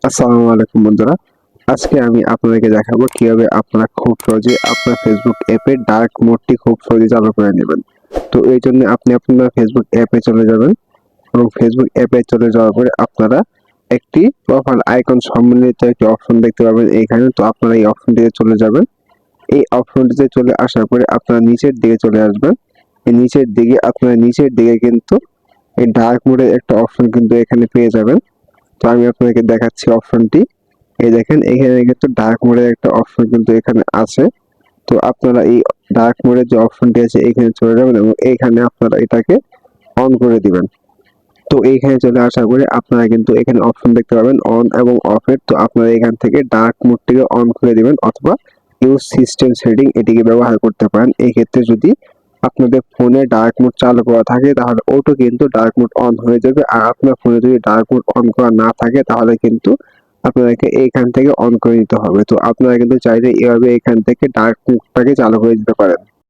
আসসালামু আলাইকুম বন্ধুরা। আজকে আমি আপনাদেরকে দেখাবো কিভাবে আপনারা খুব সহজে আপনার ফেসবুক অ্যাপে ডার্ক মোডটি খুব সহজে চালু করে নেবেন। তো এই জন্য আপনি আপনার ফেসবুক অ্যাপে চলে যাবেন এবং ফেসবুক অ্যাপে চলে যাওয়ার পরে আপনারা একটি প্রোফাইল আইকন সম্বলিত একটি অপশন দেখতে পাবেন এইখানে। তো আপনারা এই অপশনটিতে চলে যাবেন। এই অপশনটিতে চলে আসার পরে আপনারা নিচের দিকে চলে আসবেন। এই নিচের দিকে কিন্তু এই ডার্ক মোডের একটা অপশন কিন্তু এখানে পেয়ে যাবেন। তো আমি আপনাদেরকে দেখাচ্ছি অপশনটি। এই দেখেন এখানে কিন্তু ডার্ক মোডের একটা অপশন কিন্তু এখানে আছে। তো আপনারা এই ডার্ক মোডের যে অপশনটি আছে এখানে চলে যাবেন এবং এইখানে আপনারা এটাকে অন করে দিবেন। তো এইখানে চলে আসার পরে আপনারা কিন্তু এখানে অপশন দেখতে পাবেন অন এবং অফের। তো আপনারা এখান থেকে ডার্ক মোডটিকে অন করে দিবেন অথবা ইউজ সিস্টেম সেটিং এটিকে ব্যবহার করতে পারেন। এই ক্ষেত্রে যদি আপনাদের ফোনে ডার্ক মোড চালু করা থাকে তাহলে অটো কিন্তু ডার্ক মোড অন হয়ে যাবে। আর আপনার ফোনে যদি ডার্ক মোড অন করা না থাকে তাহলে কিন্তু আপনাদেরকে এইখান থেকে অন করে নিতে হবে। তো আপনারা কিন্তু চাইলে এভাবে এখান থেকে ডার্ক মোডটাকে চালু করে দিতে পারেন।